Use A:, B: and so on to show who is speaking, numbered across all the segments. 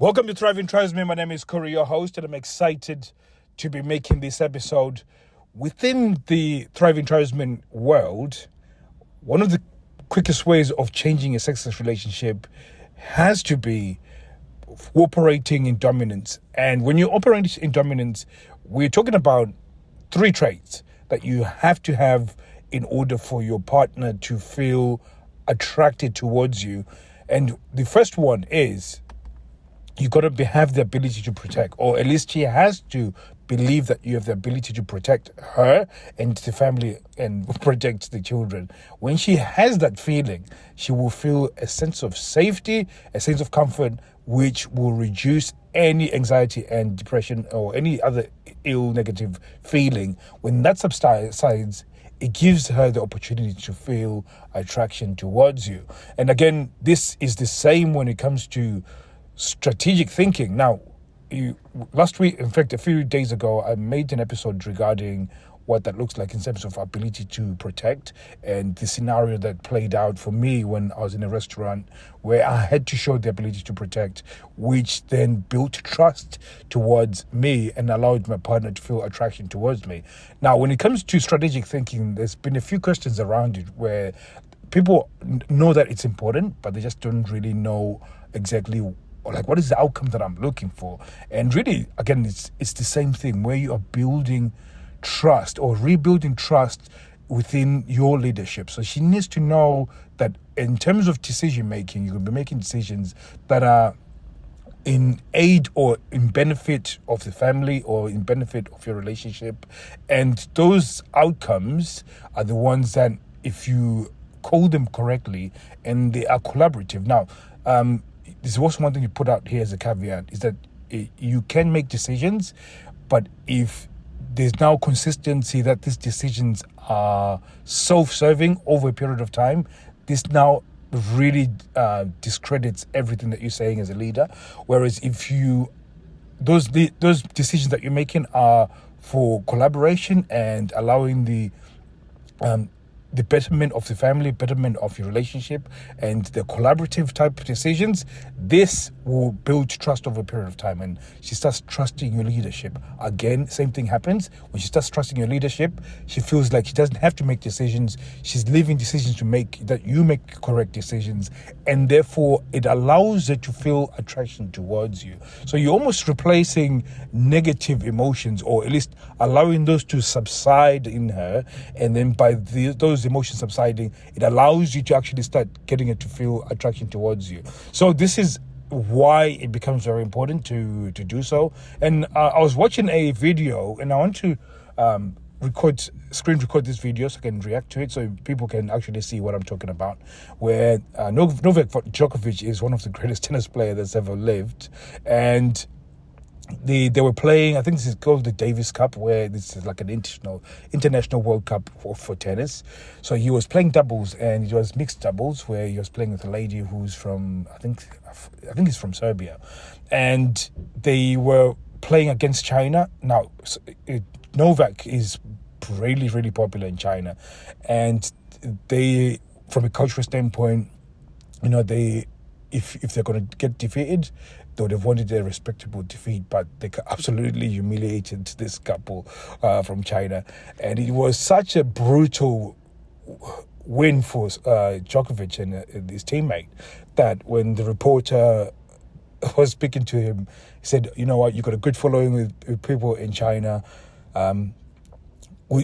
A: Welcome to Thriving Tribesmen. My name is Corey, your host, and I'm excited to be making this episode. Within the Thriving Tribesmen world, one of the quickest ways of changing a sexless relationship has to be operating in dominance. And when you operate in dominance, we're talking about three traits that you have to have in order for your partner to feel attracted towards you. And the first one is you got to have the ability to protect, or at least she has to believe that you have the ability to protect her and the family and protect the children. When she has that feeling, she will feel a sense of safety, a sense of comfort, which will reduce any anxiety and depression or any other ill negative feeling. When that subsides, it gives her the opportunity to feel attraction towards you. And again, this is the same when it comes to strategic thinking. Now, last week, in fact, a few days ago, I made an episode regarding what that looks like in terms of ability to protect, and the scenario that played out for me when I was in a restaurant where I had to show the ability to protect, which then built trust towards me and allowed my partner to feel attraction towards me. Now, when it comes to strategic thinking, there's been a few questions around it where people know that it's important, but they just don't really know exactly like what is the outcome that I'm looking for. And really, again, it's the same thing where you are building trust or rebuilding trust within your leadership. So she needs to know that in terms of decision making, you're going to be making decisions that are in aid or in benefit of the family or in benefit of your relationship. And those outcomes are the ones that, if you code them correctly and they are collaborative. Now, this is also one thing you put out here as a caveat, is that you can make decisions, but if there's now consistency that these decisions are self-serving over a period of time, this now really discredits everything that you're saying as a leader. Whereas if those decisions that you're making are for collaboration and allowing the betterment of the family, betterment of your relationship, and the collaborative type of decisions, this will build trust over a period of time. And she starts trusting your leadership. Again, same thing happens. When she starts trusting your leadership, she feels like she doesn't have to make decisions. She's leaving decisions to make, that you make correct decisions. And therefore, it allows her to feel attraction towards you. So you're almost replacing negative emotions, or at least allowing those to subside in her. And then by those emotions subsiding, it allows you to actually start getting it to feel attraction towards you. So this is why it becomes very important to do so. And I was watching a video, and I want to screen record this video so I can react to it, so people can actually see what I'm talking about, where Novak Djokovic is one of the greatest tennis players that's ever lived. And they were playing, I think this is called the Davis Cup, where this is like an international World Cup for tennis. So he was playing doubles, and it was mixed doubles, where he was playing with a lady who's from, I think he's from Serbia. And they were playing against China. Now, Novak is really, really popular in China. And they, from a cultural standpoint, if they're going to get defeated, they would have wanted a respectable defeat, but they absolutely humiliated this couple from China. And it was such a brutal win for Djokovic and his teammate that when the reporter was speaking to him, he said, you know what, you've got a good following with people in China.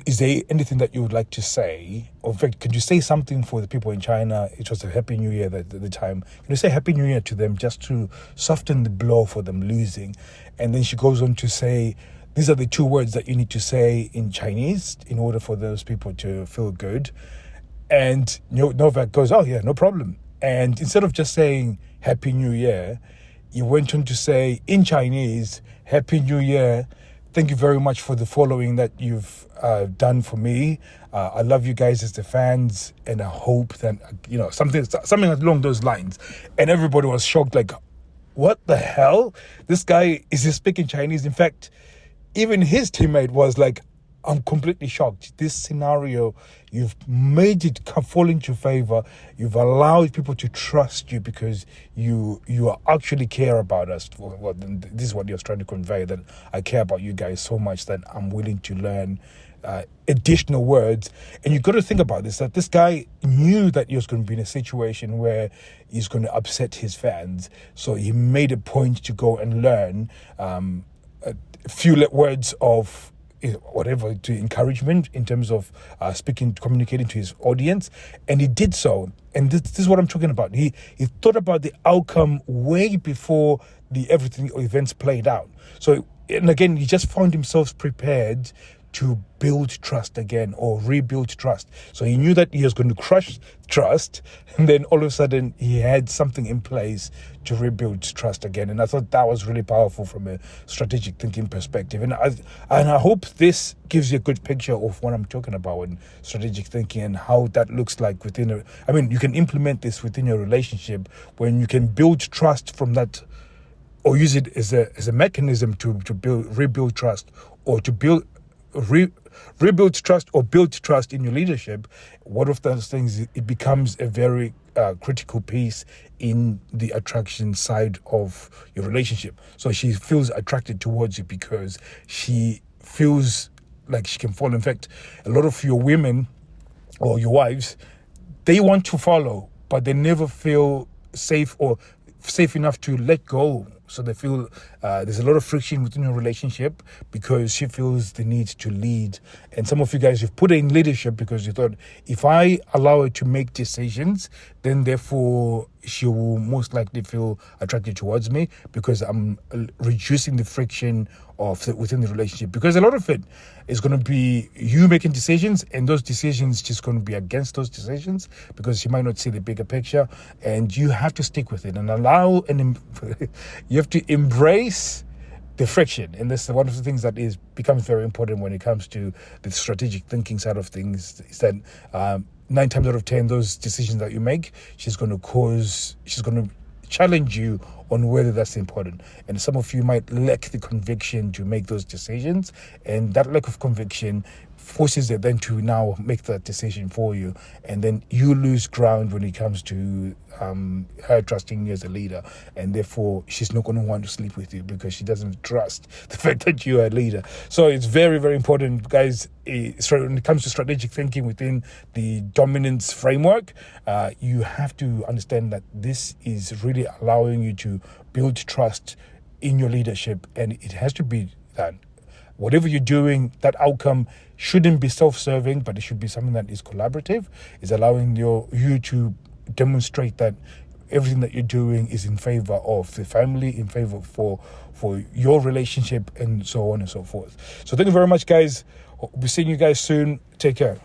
A: Is there anything that you would like to say? Or in fact, could you say something for the people in China? It was a Happy New Year at the time. Can you say Happy New Year to them just to soften the blow for them losing? And then she goes on to say, these are the two words that you need to say in Chinese in order for those people to feel good. And Novak goes, oh yeah, no problem. And instead of just saying Happy New Year, he went on to say in Chinese, Happy New Year. Thank you very much for the following that you've done for me. I love you guys as the fans, and I hope that, something along those lines. And everybody was shocked, like, what the hell? This guy, is he speaking Chinese? In fact, even his teammate was like, I'm completely shocked. This scenario, you've made it fall into favor. You've allowed people to trust you because you actually care about us. Well, this is what you're trying to convey, that I care about you guys so much that I'm willing to learn additional words. And you've got to think about this, that this guy knew that he was going to be in a situation where he's going to upset his fans. So he made a point to go and learn a few words of whatever, to encouragement in terms of communicating to his audience, and he did so. And this is what I'm talking about. He thought about the outcome way before the events played out. So, and again, he just found himself prepared to build trust again, or rebuild trust. So he knew that he was going to crush trust, and then all of a sudden he had something in place to rebuild trust again. And I thought that was really powerful from a strategic thinking perspective. And I hope this gives you a good picture of what I'm talking about in strategic thinking, and how that looks like you can implement this within your relationship when you can build trust from that, or use it as a mechanism to rebuild trust, or to rebuild trust or build trust in your leadership. One of those things, it becomes a very critical piece in the attraction side of your relationship. So she feels attracted towards you because she feels like she can follow. In fact, a lot of your women or your wives, they want to follow, but they never feel safe enough to let go. So they feel there's a lot of friction within your relationship because she feels the need to lead. And some of you guys, you've put her in leadership because you thought, if I allow her to make decisions, then therefore she will most likely feel attracted towards me, because I'm reducing the friction within the relationship. Because a lot of it is going to be you making decisions, and those decisions just going to be against those decisions because you might not see the bigger picture, and you have to stick with it and you have to embrace the friction. And this is one of the things that becomes very important when it comes to the strategic thinking side of things, is that 9 times out of 10, those decisions that you make, she's going to challenge you on whether that's important. And some of you might lack the conviction to make those decisions, and that lack of conviction forces it then to now make that decision for you, and then you lose ground when it comes to her trusting you as a leader, and therefore she's not going to want to sleep with you because she doesn't trust the fact that you are a leader. So it's very, very important, guys, when it comes to strategic thinking within the dominance framework, you have to understand that this is really allowing you to build trust in your leadership, and it has to be that whatever you're doing, that outcome shouldn't be self-serving, but it should be something that is collaborative, is allowing you to demonstrate that everything that you're doing is in favor of the family, in favor for your relationship, and so on and so forth. So thank you very much, guys. We'll be seeing you guys soon. Take care.